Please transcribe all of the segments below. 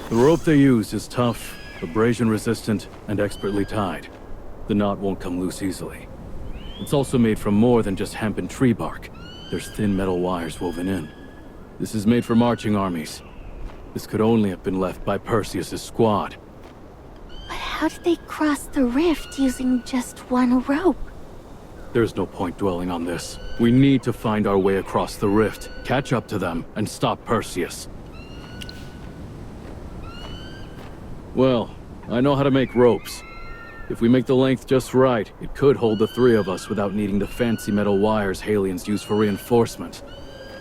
The rope they use is tough, abrasion-resistant, and expertly tied. The knot won't come loose easily. It's also made from more than just hemp and tree bark. There's thin metal wires woven in. This is made for marching armies. This could only have been left by Perseus' squad. But how did they cross the rift using just one rope? There's no point dwelling on this. We need to find our way across the rift, catch up to them, and stop Perseus. Well, I know how to make ropes. If we make the length just right, it could hold the three of us without needing the fancy metal wires Halians use for reinforcement.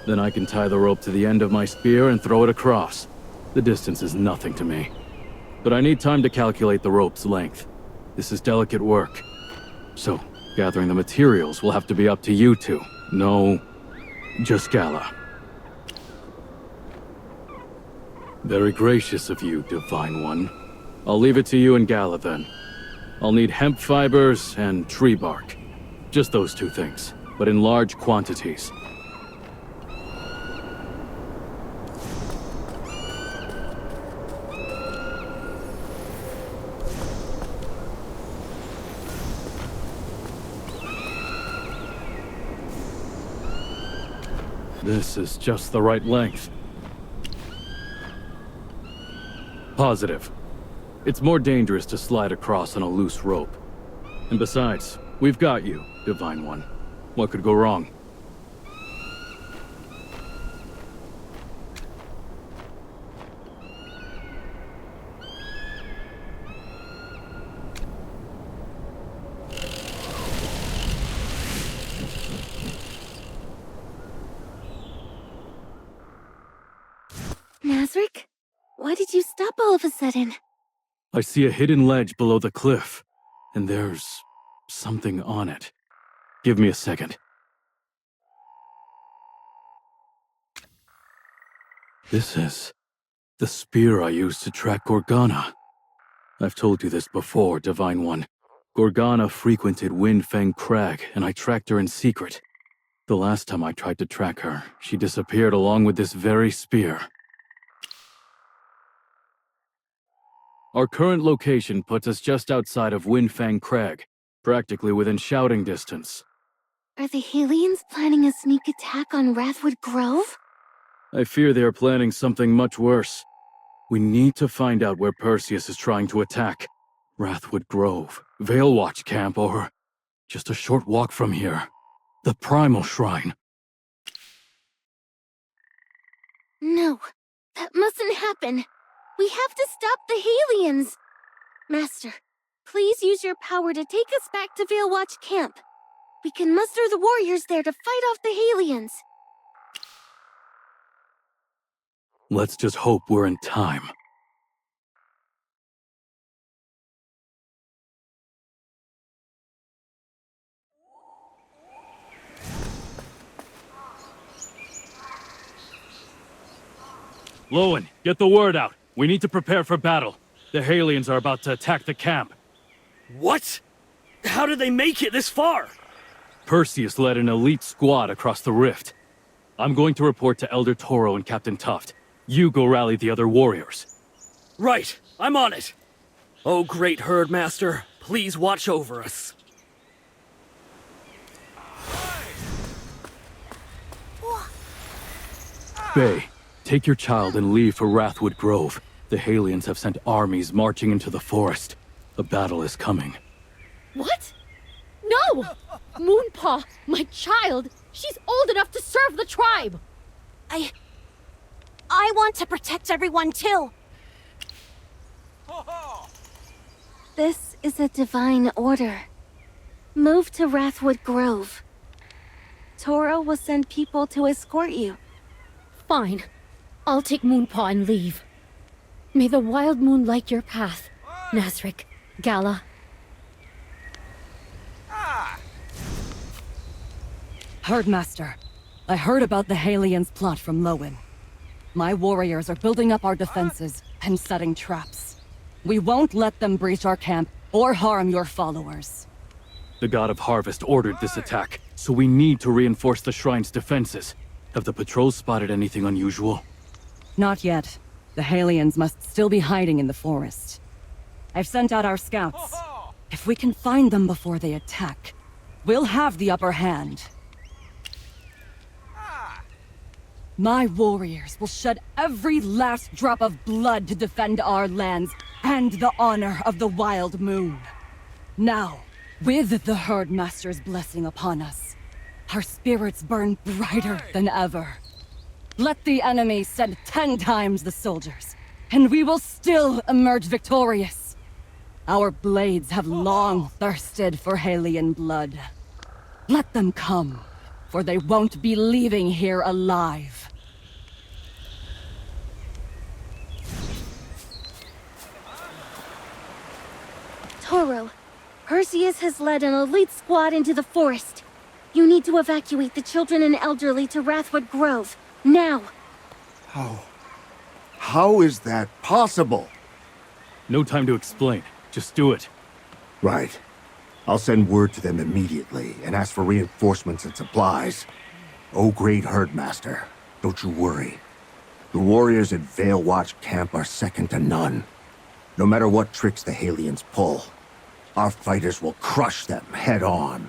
Then I can tie the rope to the end of my spear and throw it across. The distance is nothing to me. But I need time to calculate the rope's length. This is delicate work. So, gathering the materials will have to be up to you two. No, just Gala. Very gracious of you, Divine One. I'll leave it to you and Gala then. I'll need hemp fibers and tree bark. Just those two things, but in large quantities. This is just the right length. Positive. It's more dangerous to slide across on a loose rope. And besides, we've got you, Divine One. What could go wrong? Nazric? Why did you stop all of a sudden? I see a hidden ledge below the cliff, and there's something on it. Give me a second. This is the spear I used to track Gorgana. I've told you this before, Divine One. Gorgana frequented Windfang Crag, and I tracked her in secret. The last time I tried to track her, she disappeared along with this very spear. Our current location puts us just outside of Windfang Crag, practically within shouting distance. Are the Halians planning a sneak attack on Wrathwood Grove? I fear they are planning something much worse. We need to find out where Perseus is trying to attack. Wrathwood Grove, Veilwatch Camp, or just a short walk from here. The Primal Shrine. No, that mustn't happen. We have to stop the Halians! Master, please use your power to take us back to Veilwatch Camp. We can muster the warriors there to fight off the Halians. Let's just hope we're in time. Lowen, get the word out. We need to prepare for battle. The Halians are about to attack the camp. What? How did they make it this far? Perseus led an elite squad across the rift. I'm going to report to Elder Toro and Captain Tuft. You go rally the other warriors. Right, I'm on it. Oh, great Herdmaster, please watch over us. Bay, take your child and leave for Wrathwood Grove. The Halians have sent armies marching into the forest. A battle is coming. What? No! Moonpaw, my child! She's old enough to serve the tribe! I want to protect everyone too! This is a divine order. Move to Wrathwood Grove. Toro will send people to escort you. Fine. I'll take Moonpaw and leave. May the wild moon light your path, Nazric, Gala. Herdmaster, I heard about the Halians' plot from Lowen. My warriors are building up our defenses and setting traps. We won't let them breach our camp or harm your followers. The god of harvest ordered this attack, so we need to reinforce the shrine's defenses. Have the patrols spotted anything unusual? Not yet. The Halians must still be hiding in the forest. I've sent out our scouts. If we can find them before they attack, we'll have the upper hand. My warriors will shed every last drop of blood to defend our lands and the honor of the Wild Moon. Now, with the Herdmaster's blessing upon us, our spirits burn brighter than ever. Let the enemy send 10 times the soldiers, and we will still emerge victorious. Our blades have long thirsted for Halian blood. Let them come, for they won't be leaving here alive. Toro, Perseus has led an elite squad into the forest. You need to evacuate the children and elderly to Wrathwood Grove, now! How is that possible? No time to explain. Just do it. Right. I'll send word to them immediately and ask for reinforcements and supplies. Oh, great Herdmaster, don't you worry. The warriors at Vale Watch Camp are second to none. No matter what tricks the Halians pull, our fighters will crush them head on.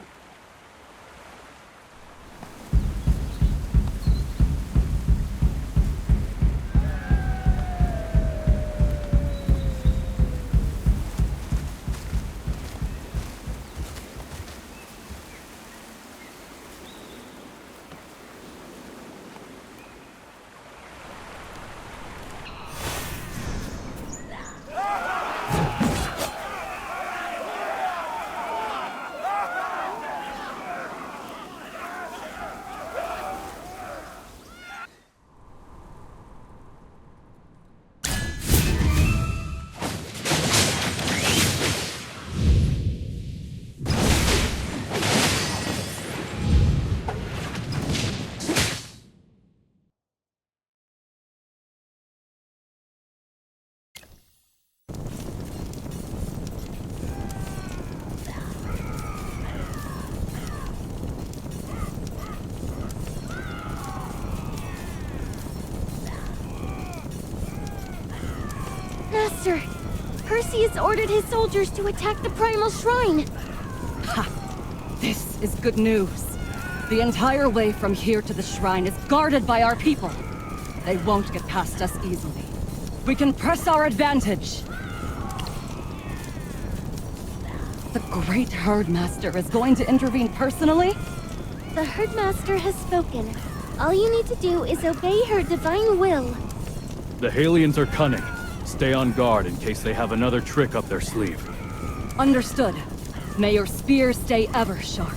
Master, Perseus ordered his soldiers to attack the Primal Shrine. This is good news. The entire way from here to the shrine is guarded by our people. They won't get past us easily. We can press our advantage. The great Herdmaster is going to intervene personally? The Herdmaster has spoken. All you need to do is obey her divine will. The Halians are cunning. Stay on guard in case they have another trick up their sleeve. Understood. May your spear stay ever sharp.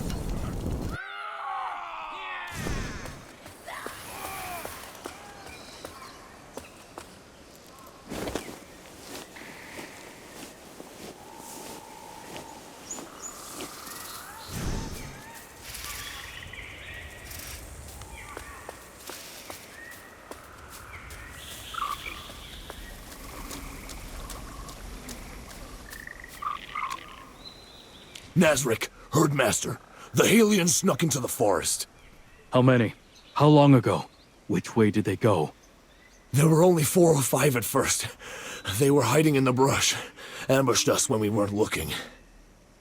Nazric, Herdmaster, the Halians snuck into the forest. How many? How long ago? Which way did they go? There were only 4 or 5 at first. They were hiding in the brush, ambushed us when we weren't looking.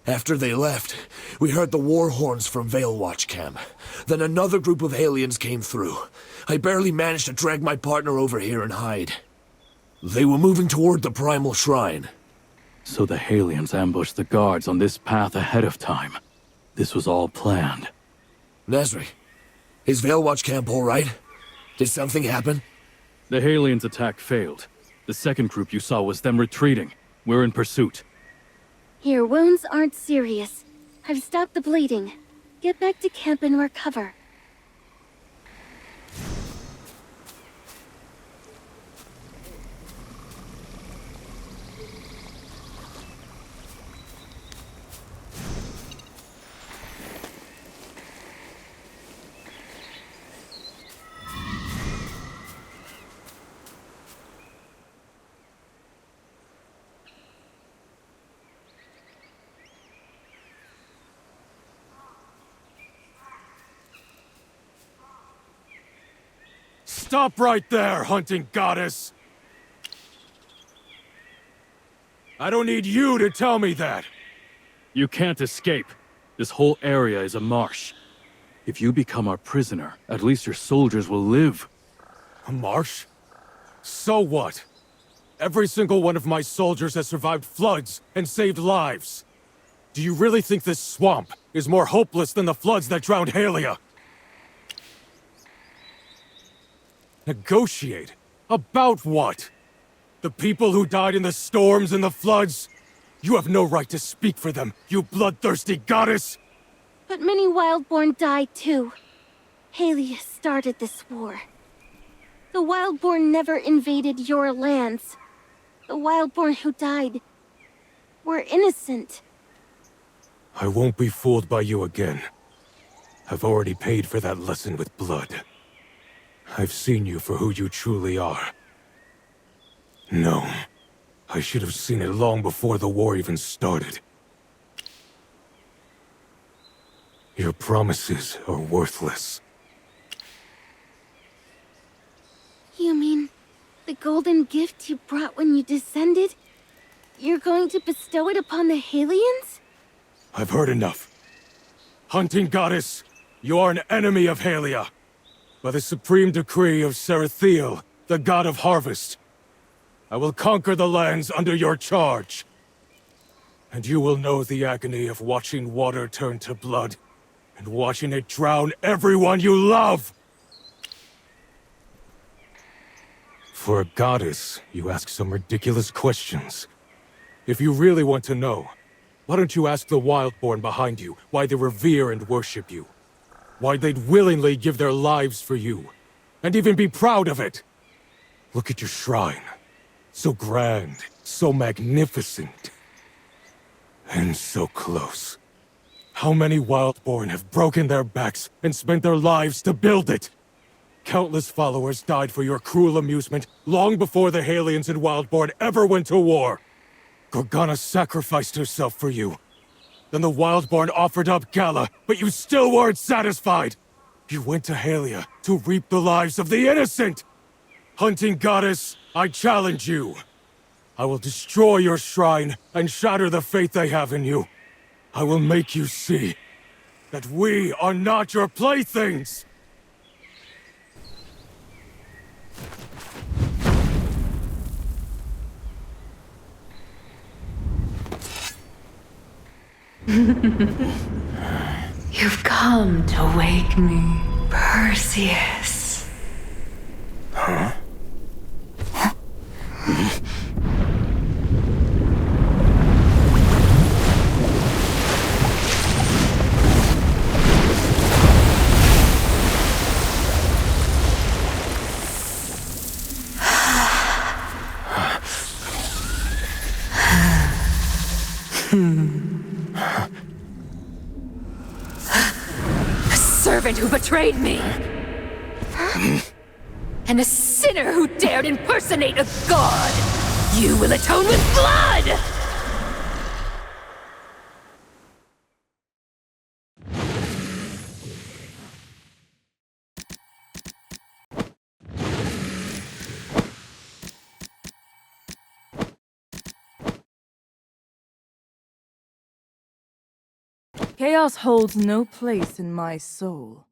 After they left, we heard the war horns from Vale Watch Camp. Then another group of Halians came through. I barely managed to drag my partner over here and hide. They were moving toward the Primal Shrine. So the Halians ambushed the guards on this path ahead of time. This was all planned. Nazric, is Vale Watch Camp all right? Did something happen? The Halians' attack failed. The second group you saw was them retreating. We're in pursuit. Your wounds aren't serious. I've stopped the bleeding. Get back to camp and recover. Stop right there, hunting goddess! I don't need you to tell me that! You can't escape. This whole area is a marsh. If you become our prisoner, at least your soldiers will live. A marsh? So what? Every single one of my soldiers has survived floods and saved lives. Do you really think this swamp is more hopeless than the floods that drowned Halia? Negotiate? About what? The people who died in the storms and the floods? You have no right to speak for them, you bloodthirsty goddess! But many Wildborn died too. Halia started this war. The Wildborn never invaded your lands. The Wildborn who died were innocent. I won't be fooled by you again. I've already paid for that lesson with blood. I've seen you for who you truly are. No, I should have seen it long before the war even started. Your promises are worthless. You mean the golden gift you brought when you descended? You're going to bestow it upon the Halians? I've heard enough. Hunting goddess, you are an enemy of Halia. By the supreme decree of Sarathiel, the god of harvest, I will conquer the lands under your charge. And you will know the agony of watching water turn to blood, and watching it drown everyone you love! For a goddess, you ask some ridiculous questions. If you really want to know, why don't you ask the Wildborn behind you why they revere and worship you? Why they'd willingly give their lives for you, and even be proud of it? Look at your shrine. So grand, so magnificent. And so close. How many Wildborn have broken their backs and spent their lives to build it? Countless followers died for your cruel amusement long before the Halians and Wildborn ever went to war. Gorgana sacrificed herself for you. Then the Wildborn offered up Gala, but you still weren't satisfied! You went to Halia to reap the lives of the innocent! Hunting goddess, I challenge you. I will destroy your shrine and shatter the faith they have in you. I will make you see that we are not your playthings! You've come to wake me, Perseus. Huh? A servant who betrayed me! And a sinner who dared impersonate a god! You will atone with blood! Chaos holds no place in my soul.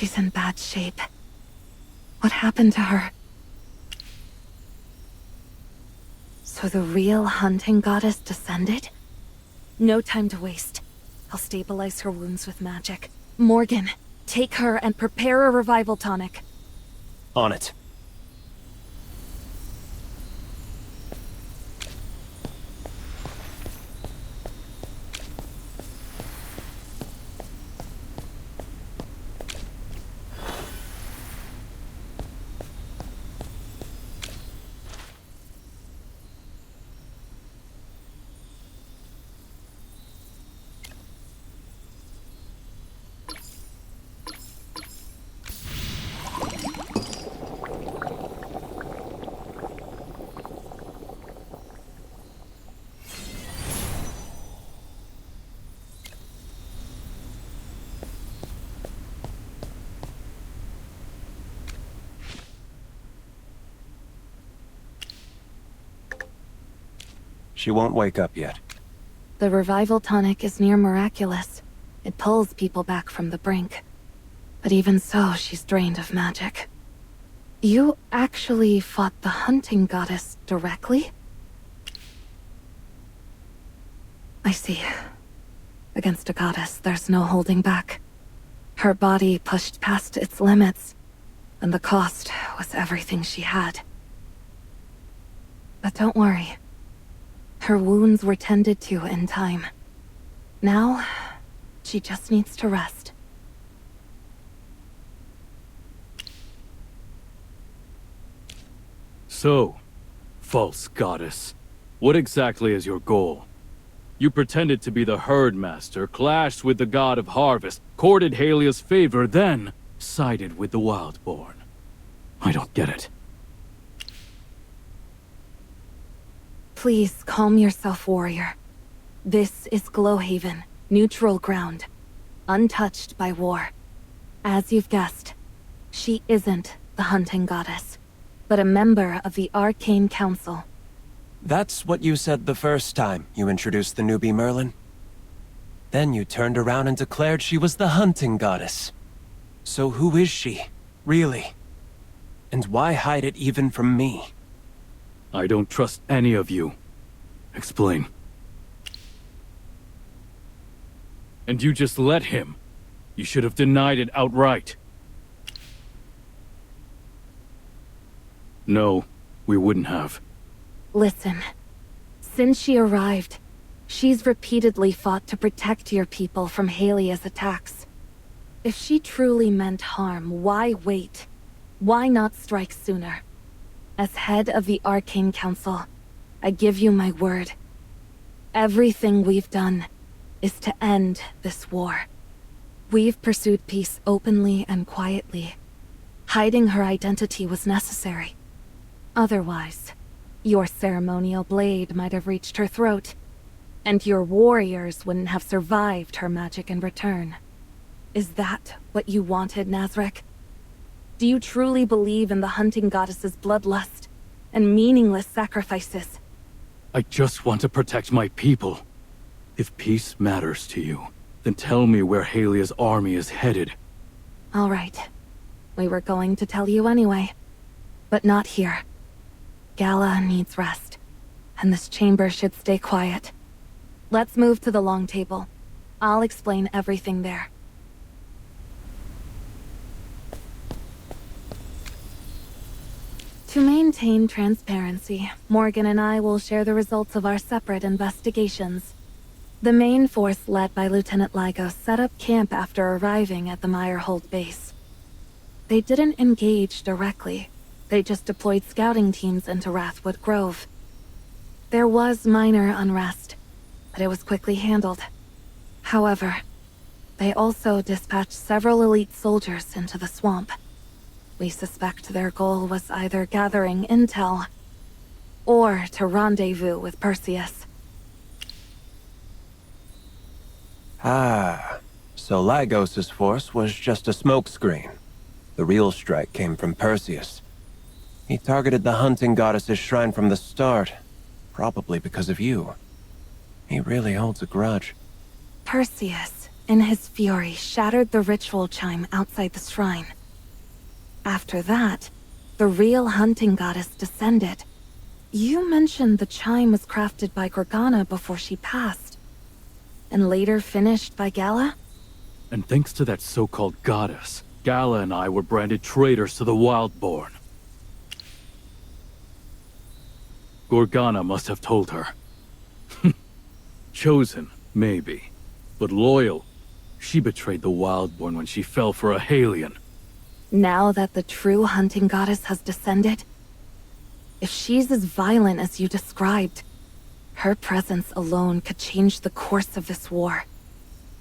She's in bad shape. What happened to her? So the real hunting goddess descended? No time to waste. I'll stabilize her wounds with magic. Morgan, take her and prepare a revival tonic. On it. She won't wake up yet. The revival tonic is near miraculous. It pulls people back from the brink. But even so, she's drained of magic. You actually fought the hunting goddess directly? I see. Against a goddess, there's no holding back. Her body pushed past its limits, and the cost was everything she had. But don't worry. Her wounds were tended to in time. Now, she just needs to rest. So, false goddess, what exactly is your goal? You pretended to be the herd master, clashed with the god of harvest, courted Halia's favor, then sided with the Wildborn. I don't get it. Please calm yourself, warrior. This is Glowhaven, neutral ground, untouched by war. As you've guessed, she isn't the hunting goddess, but a member of the Arcane Council. That's what you said the first time you introduced the newbie Merlin. Then you turned around and declared she was the hunting goddess. So who is she, really? And why hide it even from me? I don't trust any of you. Explain. And you just let him. You should have denied it outright. No, we wouldn't have. Listen, since she arrived, she's repeatedly fought to protect your people from Halia's attacks. If she truly meant harm, why wait? Why not strike sooner? As head of the Arcane Council, I give you my word. Everything we've done is to end this war. We've pursued peace openly and quietly. Hiding her identity was necessary. Otherwise, your ceremonial blade might have reached her throat, and your warriors wouldn't have survived her magic in return. Is that what you wanted, Nazrek? Do you truly believe in the hunting goddess's bloodlust and meaningless sacrifices? I just want to protect my people. If peace matters to you, then tell me where Halia's army is headed. All right. We were going to tell you anyway. But not here. Gala needs rest, and this chamber should stay quiet. Let's move to the long table. I'll explain everything there. To maintain transparency, Morgan and I will share the results of our separate investigations. The main force led by Lieutenant Lygos set up camp after arriving at the Meyerhold base. They didn't engage directly. They just deployed scouting teams into Wrathwood Grove. There was minor unrest, but it was quickly handled. However, they also dispatched several elite soldiers into the swamp. We suspect their goal was either gathering intel, or to rendezvous with Perseus. Ah, so Lygos' force was just a smokescreen. The real strike came from Perseus. He targeted the hunting goddess's shrine from the start, probably because of you. He really holds a grudge. Perseus in his fury, shattered the ritual chime outside the shrine. After that, the real hunting goddess descended. You mentioned the chime was crafted by Gorgana before she passed, and later finished by Gala? And thanks to that so-called goddess, Gala and I were branded traitors to the Wildborn. Gorgana must have told her. Chosen, maybe. But loyal. She betrayed the Wildborn when she fell for a Halion. Now that the true hunting goddess has descended, if she's as violent as you described, her presence alone could change the course of this war.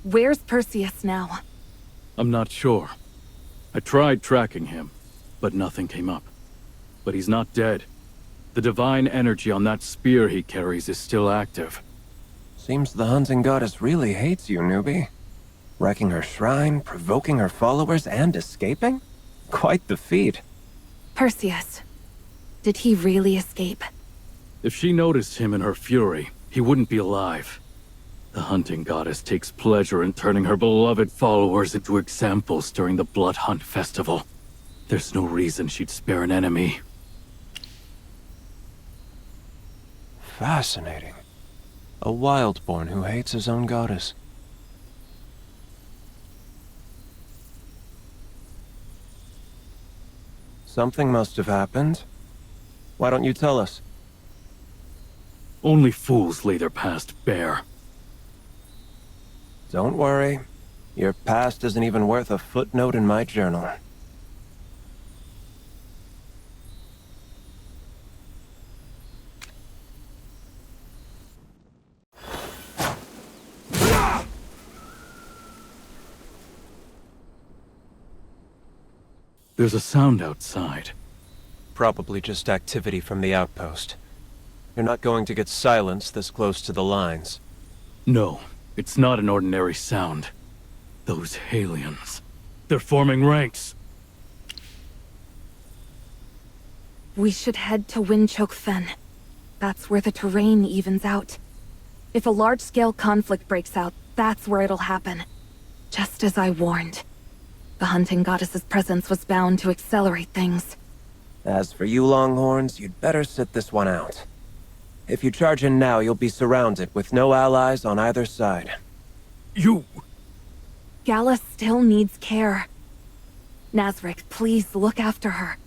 Where's Perseus now? I'm not sure. I tried tracking him, but nothing came up. But he's not dead. The divine energy on that spear he carries is still active. Seems the hunting goddess really hates you, newbie. Wrecking her shrine, provoking her followers, and escaping? Quite the feat. Perseus. Did he really escape? If she noticed him in her fury, he wouldn't be alive. The hunting goddess takes pleasure in turning her beloved followers into examples during the Blood Hunt Festival. There's no reason she'd spare an enemy. Fascinating. A Wildborn who hates his own goddess. Something must have happened. Why don't you tell us? Only fools lay their past bare. Don't worry. Your past isn't even worth a footnote in my journal. There's a sound outside. Probably just activity from the outpost. You're not going to get silence this close to the lines. No, it's not an ordinary sound. Those Halions. They're forming ranks. We should head to Windchoke Fen. That's where the terrain evens out. If a large-scale conflict breaks out, that's where it'll happen. Just as I warned. The hunting goddess's presence was bound to accelerate things. As for you Longhorns, you'd better sit this one out. If you charge in now, you'll be surrounded with no allies on either side. You... Gala still needs care. Nasrik, please look after her.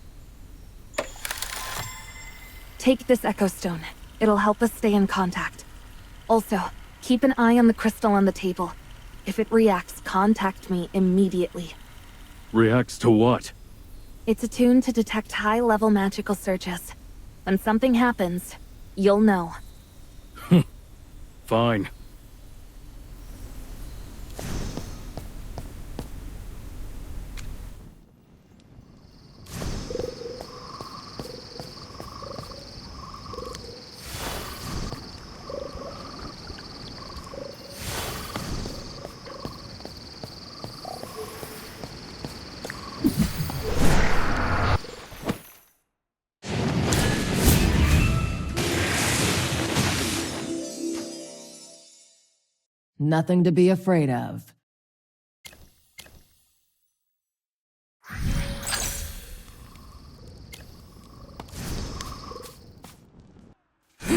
Take this Echo Stone. It'll help us stay in contact. Also, keep an eye on the crystal on the table. If it reacts, contact me immediately. Reacts to what? It's attuned to detect high-level magical surges. When something happens, you'll know. Fine. Nothing to be afraid of. In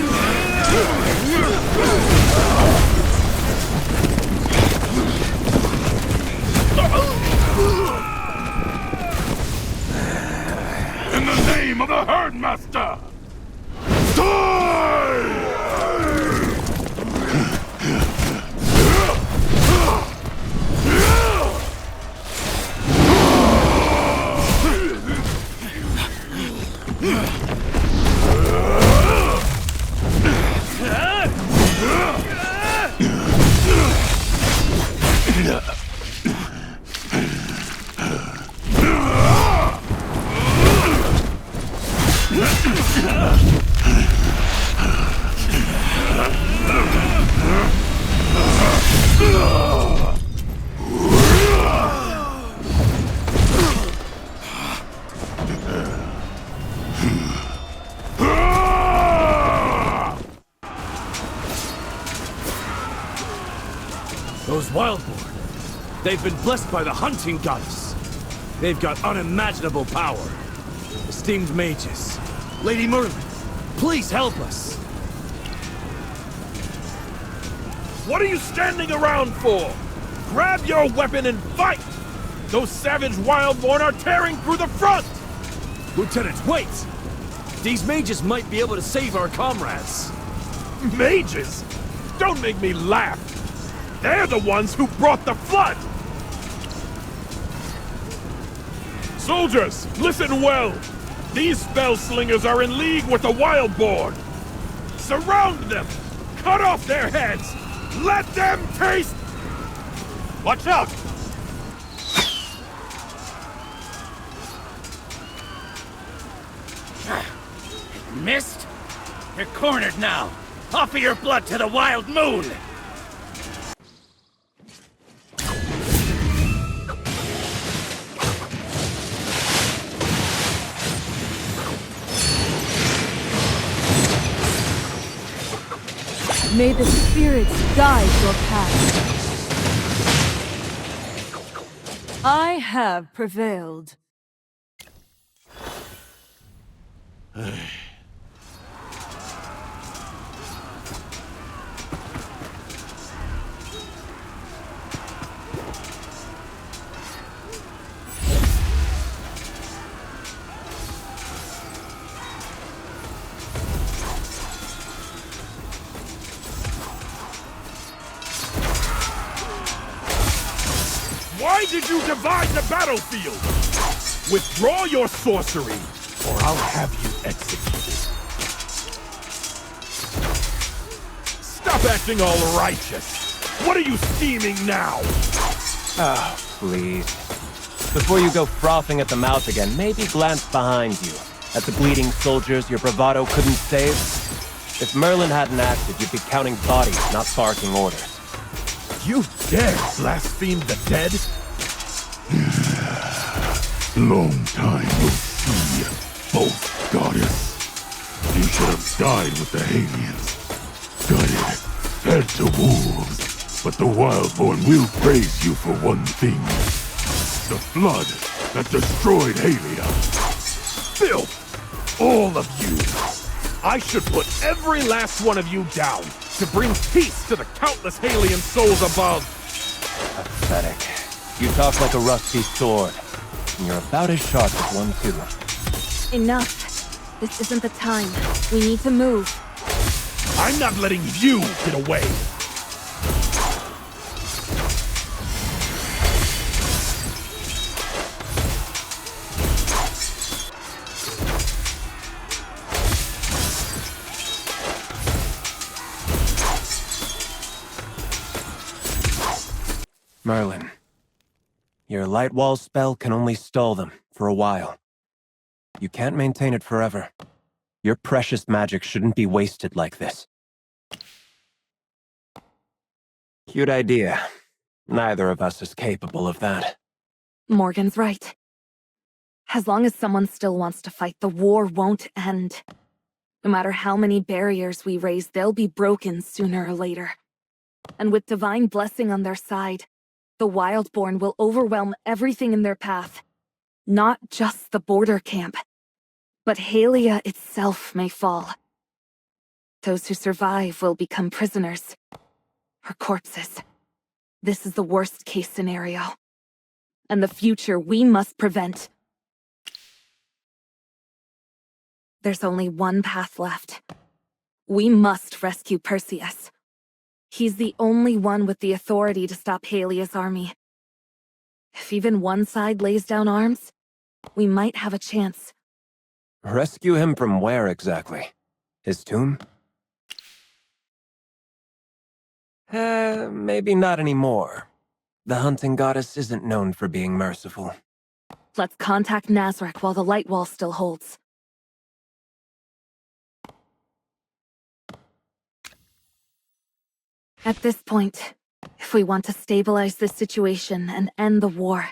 the name of the Herdmaster! Die! Those Wildborn, They've been blessed by the hunting goddess. They've got unimaginable power. Esteemed mages, Lady Merlin, please help us. What are you standing around for? Grab your weapon and fight! Those savage Wildborn are tearing through the front! Lieutenant, wait! These mages might be able to save our comrades. Mages? Don't make me laugh! They're the ones who brought the flood! Soldiers, listen well! These spell slingers are in league with the Wildborn! Surround them! Cut off their heads! Let them taste... Watch out! Missed? You're cornered now. Offer your blood to the Wild Moon! May the spirits guide your path. I have prevailed. Why did you divide the battlefield? Withdraw your sorcery, or I'll have you executed. Stop acting all righteous. What are you scheming now? Oh, please. Before you go frothing at the mouth again, maybe glance behind you at the bleeding soldiers your bravado couldn't save. If Merlin hadn't acted, you'd be counting bodies, not barking orders. You dare blaspheme the dead? Long time no see, both goddess. You should have died with the aliens. Gutted, fed to wolves. But the Wildborn will praise you for one thing. The flood that destroyed Halia. Filth! All of you! I should put every last one of you down to bring peace to the countless Halian souls above. Pathetic. You talk like a rusty sword, and you're about as sharp as one too. Enough. This isn't the time. We need to move. I'm not letting you get away. Merlin, your light wall spell can only stall them for a while. You can't maintain it forever. Your precious magic shouldn't be wasted like this. Cute idea. Neither of us is capable of that. Morgan's right. As long as someone still wants to fight, the war won't end. No matter how many barriers we raise, they'll be broken sooner or later. And with divine blessing on their side, the Wildborn will overwhelm everything in their path. Not just the border camp, but Halia itself may fall. Those who survive will become prisoners, or corpses. This is the worst-case scenario. And the future we must prevent. There's only one path left. We must rescue Perseus. He's the only one with the authority to stop Halia's army. If even one side lays down arms, we might have a chance. Rescue him from where exactly? His tomb? Maybe not anymore. The hunting goddess isn't known for being merciful. Let's contact Nazarek while the light wall still holds. At this point, if we want to stabilize this situation and end the war,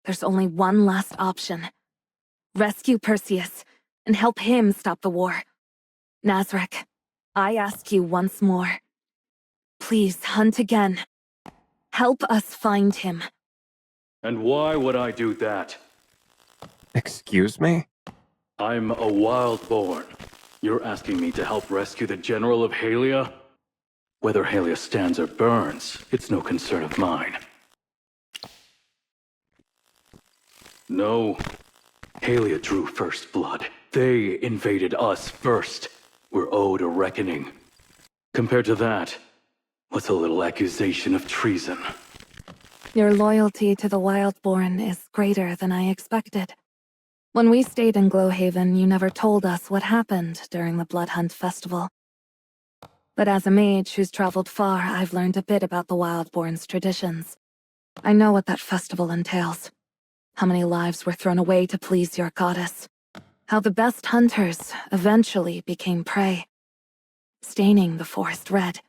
there's only one last option. Rescue Perseus and help him stop the war. Nazarek, I ask you once more. Please hunt again. Help us find him. And why would I do that? Excuse me? I'm a Wildborn. You're asking me to help rescue the General of Halia? Whether Halia stands or burns, it's no concern of mine. No. Halia drew first blood. They invaded us first. We're owed a reckoning. Compared to that, what's a little accusation of treason? Your loyalty to the Wildborn is greater than I expected. When we stayed in Glowhaven, you never told us what happened during the Blood Hunt Festival. But as a mage who's traveled far, I've learned a bit about the Wildborn's traditions. I know what that festival entails. How many lives were thrown away to please your goddess. How the best hunters eventually became prey, staining the forest red.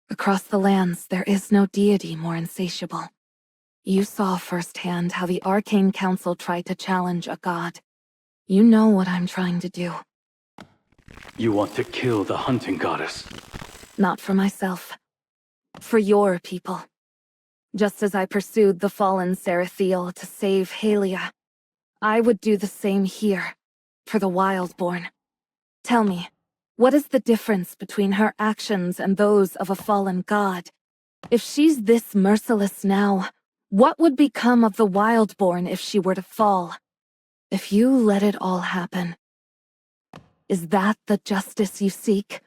Across the lands, there is no deity more insatiable. You saw firsthand how the Arcane Council tried to challenge a god. You know what I'm trying to do. You want to kill the hunting goddess? Not for myself. For your people. Just as I pursued the fallen Sarathiel to save Halia, I would do the same here, for the Wildborn. Tell me, what is the difference between her actions and those of a fallen god? If she's this merciless now, what would become of the Wildborn if she were to fall? If you let it all happen, is that the justice you seek?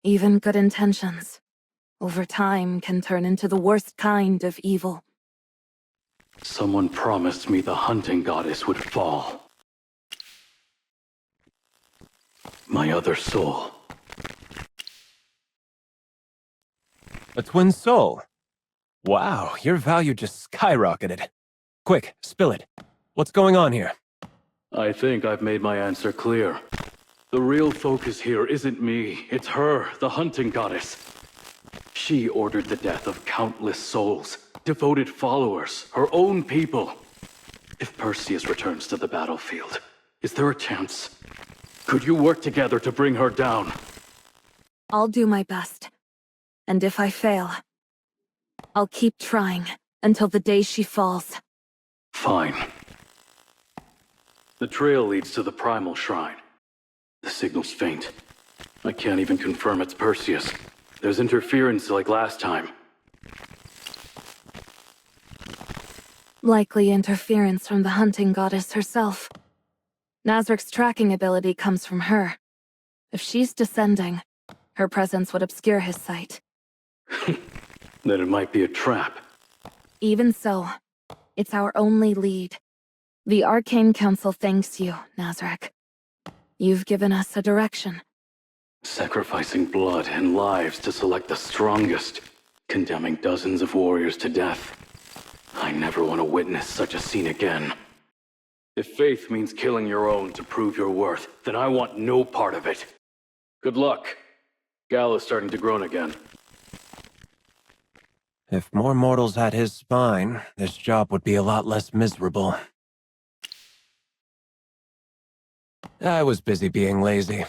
Even good intentions, over time, can turn into the worst kind of evil. Someone promised me the hunting goddess would fall. My other soul. A twin soul? Wow, your value just skyrocketed. Quick, spill it. What's going on here? I think I've made my answer clear. The real focus here isn't me, it's her, the hunting goddess. She ordered the death of countless souls, devoted followers, her own people. If Perseus returns to the battlefield, is there a chance? Could you work together to bring her down? I'll do my best. And if I fail, I'll keep trying until the day she falls. Fine. The trail leads to the Primal Shrine. The signal's faint. I can't even confirm it's Perseus. There's interference like last time. Likely interference from the hunting goddess herself. Nazric's tracking ability comes from her. If she's descending, her presence would obscure his sight. Then it might be a trap. Even so, it's our only lead. The Arcane Council thanks you, Nazric. You've given us a direction. Sacrificing blood and lives to select the strongest, condemning dozens of warriors to death. I never want to witness such a scene again. If faith means killing your own to prove your worth, then I want no part of it. Good luck. Gal is starting to groan again. If more mortals had his spine, this job would be a lot less miserable. I was busy being lazy.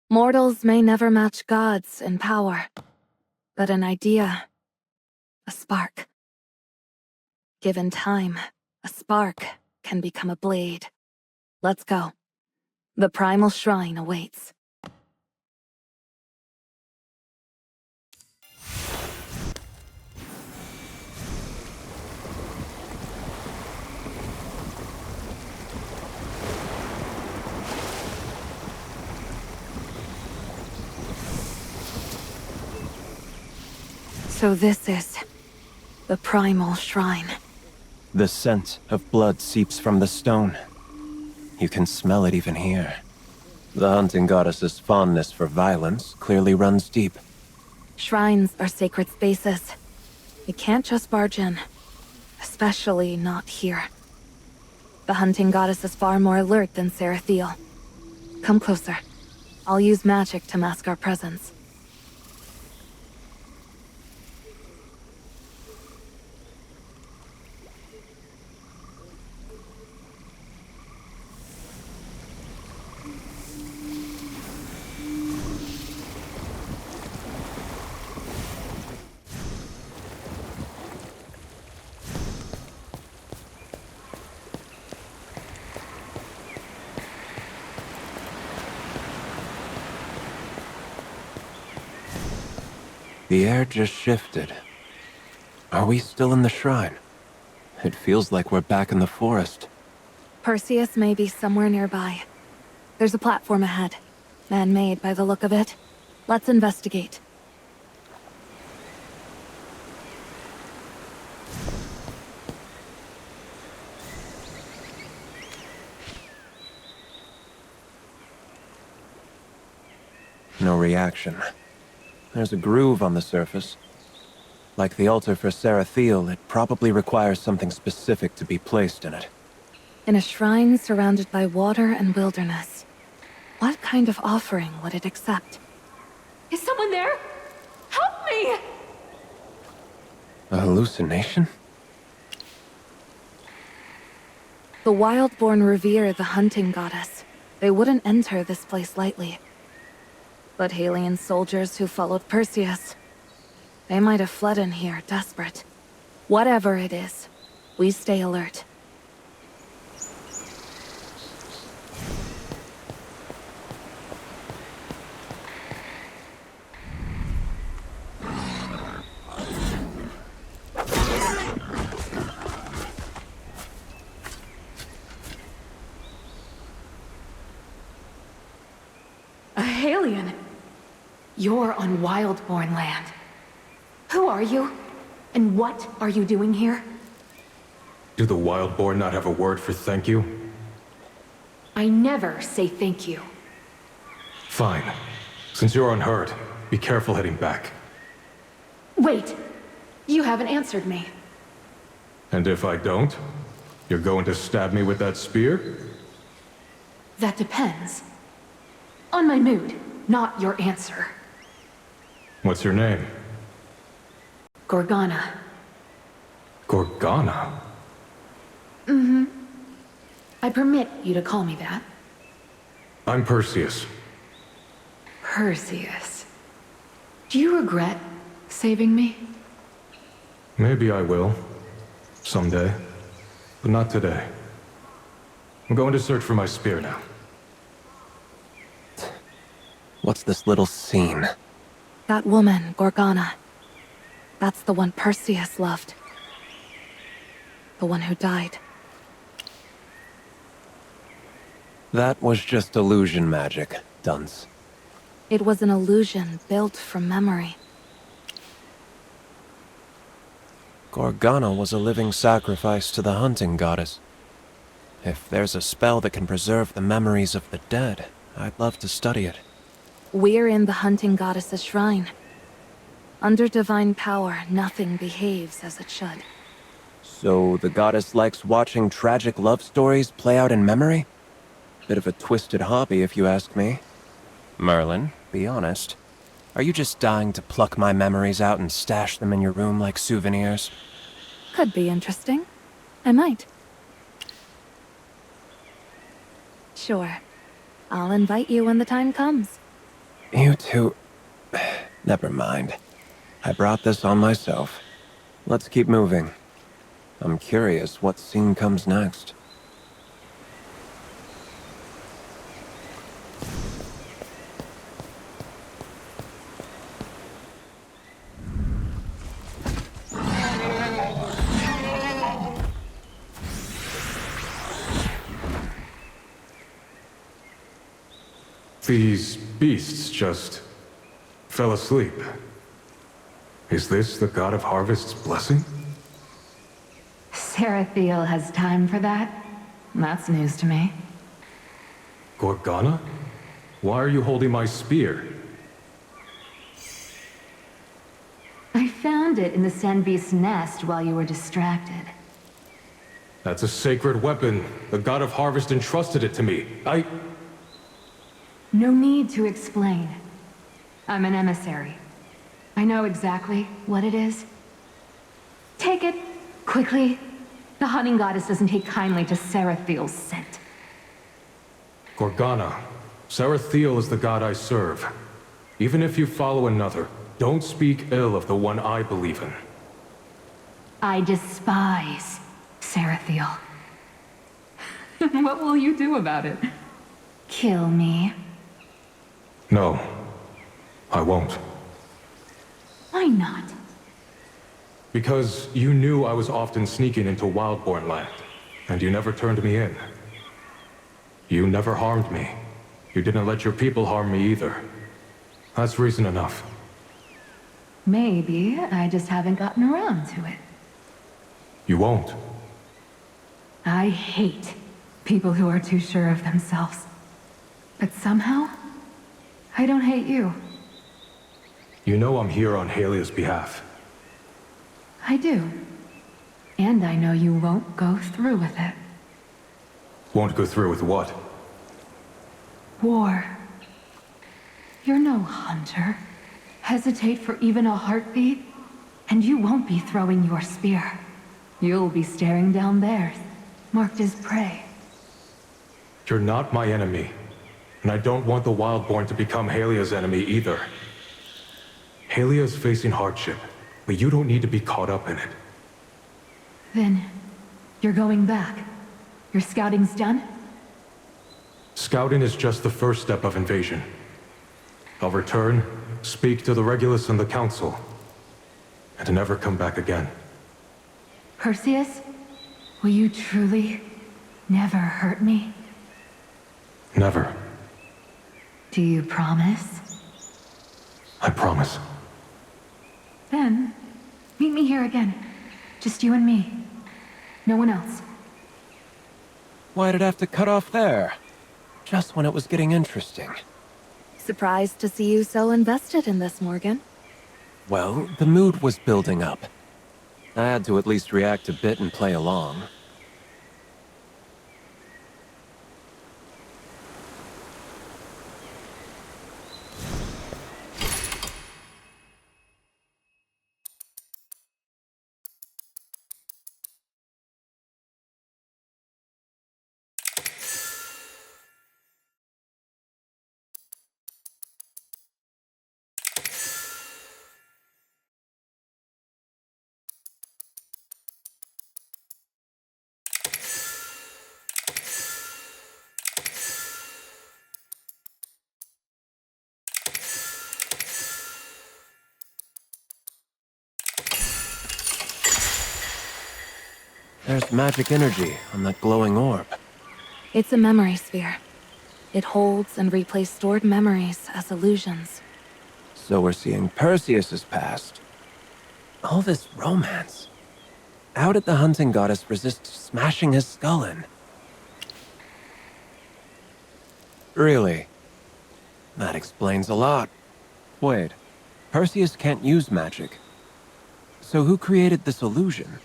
Mortals may never match gods in power, but an idea, a spark. Given time, a spark can become a blade. Let's go. The Primal Shrine awaits. So this is the Primal Shrine. The scent of blood seeps from the stone. You can smell it even here. The hunting goddess's fondness for violence clearly runs deep. Shrines are sacred spaces. You can't just barge in. Especially not here. The hunting goddess is far more alert than Sarathiel. Come closer. I'll use magic to mask our presence. The air just shifted. Are we still in the shrine? It feels like we're back in the forest. Perseus may be somewhere nearby. There's a platform ahead. Man-made by the look of it. Let's investigate. No reaction. There's a groove on the surface. Like the altar for Sarathiel, it probably requires something specific to be placed in it. In a shrine surrounded by water and wilderness. What kind of offering would it accept? Is someone there? Help me! A hallucination? The Wildborn revere the hunting goddess. They wouldn't enter this place lightly. But Halian soldiers who followed Perseus, they might have fled in here, desperate. Whatever it is, we stay alert. A Halian? You're on Wildborn land. Who are you? And what are you doing here? Do the Wildborn not have a word for thank you? I never say thank you. Fine. Since you're unhurt, be careful heading back. Wait! You haven't answered me. And if I don't, you're going to stab me with that spear? That depends. On my mood, not your answer. What's your name? Gorgana. Gorgana? Mm-hmm. I permit you to call me that. I'm Perseus. Perseus. Do you regret saving me? Maybe I will. Someday. But not today. I'm going to search for my spear now. What's this little scene? That woman, Gorgana. That's the one Perseus loved. The one who died. That was just illusion magic, dunce. It was an illusion built from memory. Gorgana was a living sacrifice to the hunting goddess. If there's a spell that can preserve the memories of the dead, I'd love to study it. We're in the hunting goddess's shrine. Under divine power, nothing behaves as it should. So the goddess likes watching tragic love stories play out in memory? Bit of a twisted hobby, if you ask me. Merlin, be honest. Are you just dying to pluck my memories out and stash them in your room like souvenirs? Could be interesting. I might. Sure. I'll invite you when the time comes. You two... Never mind. I brought this on myself. Let's keep moving. I'm curious what scene comes next. These beasts just fell asleep. Is this the god of harvest's blessing? Sarathiel has time for that? That's news to me. Gorgana? Why are you holding my spear? I found it in the sand beast's nest while you were distracted. That's a sacred weapon. The god of harvest entrusted it to me. No need to explain. I'm an emissary. I know exactly what it is. Take it, quickly. The hunting goddess doesn't take kindly to Sarathiel's scent. Gorgana, Sarathiel is the god I serve. Even if you follow another, don't speak ill of the one I believe in. I despise Sarathiel. What will you do about it? Kill me? No, I won't. Why not? Because you knew I was often sneaking into Wildborn land, and you never turned me in. You never harmed me. You didn't let your people harm me either. That's reason enough. Maybe I just haven't gotten around to it. You won't. I hate people who are too sure of themselves. But somehow, I don't hate you. You know I'm here on Halia's behalf. I do. And I know you won't go through with it. Won't go through with what? War. You're no hunter. Hesitate for even a heartbeat, and you won't be throwing your spear. You'll be staring down theirs, marked as prey. You're not my enemy, and I don't want the Wildborn to become Halia's enemy either. Halia's facing hardship, but you don't need to be caught up in it. Then, you're going back. Your scouting's done? Scouting is just the first step of invasion. I'll return, speak to the Regulus and the Council, and never come back again. Perseus, will you truly never hurt me? Never. Do you promise? I promise. Then, meet me here again. Just you and me. No one else. Why'd it have to cut off there? Just when it was getting interesting. Surprised to see you so invested in this, Morgan. Well, the mood was building up. I had to at least react a bit and play along. There's magic energy on that glowing orb. It's a memory sphere. It holds and replays stored memories as illusions. So we're seeing Perseus's past. All this romance. How did the hunting goddess resist smashing his skull in? Really? That explains a lot. Wait, Perseus can't use magic. So who created this illusion?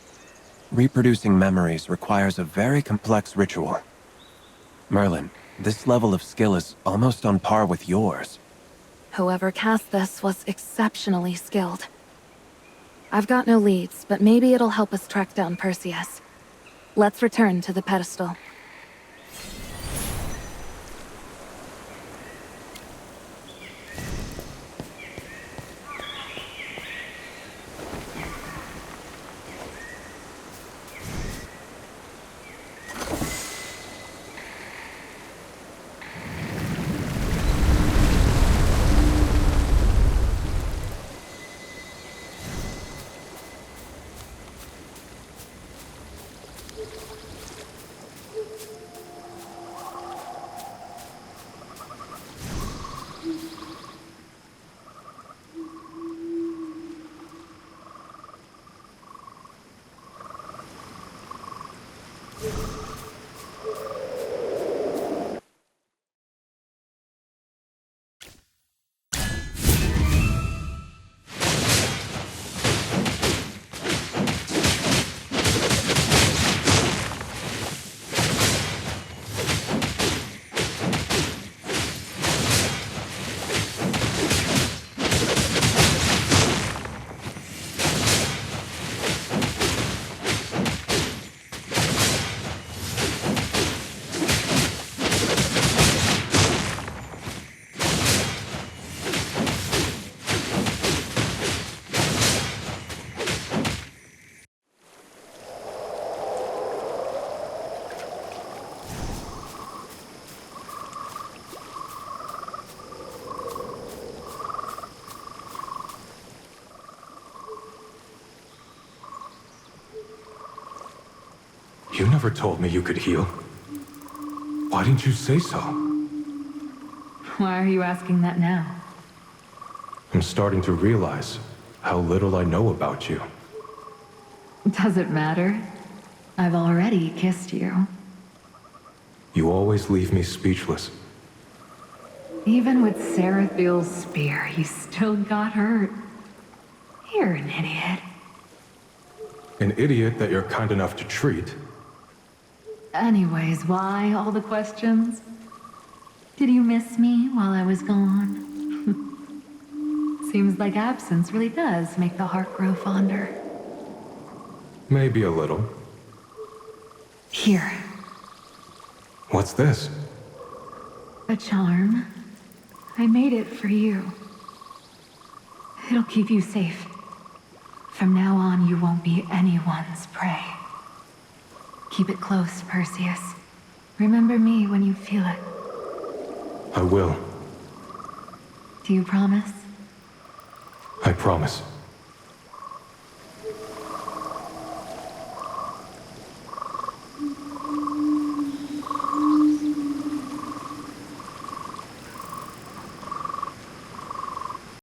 Reproducing memories requires a very complex ritual. Merlin, this level of skill is almost on par with yours. Whoever cast this was exceptionally skilled. I've got no leads, but maybe it'll help us track down Perseus. Let's return to the pedestal. You never told me you could heal. Why didn't you say so? Why are you asking that now? I'm starting to realize how little I know about you. Does it matter? I've already kissed you. You always leave me speechless. Even with Sarathiel's spear, you still got hurt. You're an idiot. An idiot that you're kind enough to treat. Anyways, why all the questions? Did you miss me while I was gone? Seems like absence really does make the heart grow fonder. Maybe a little. Here, What's this? a charm. I made it for you. It'll keep you safe. From now on, you won't be anyone's prey. Keep it close, Perseus. Remember me when you feel it. I will. Do you promise? I promise.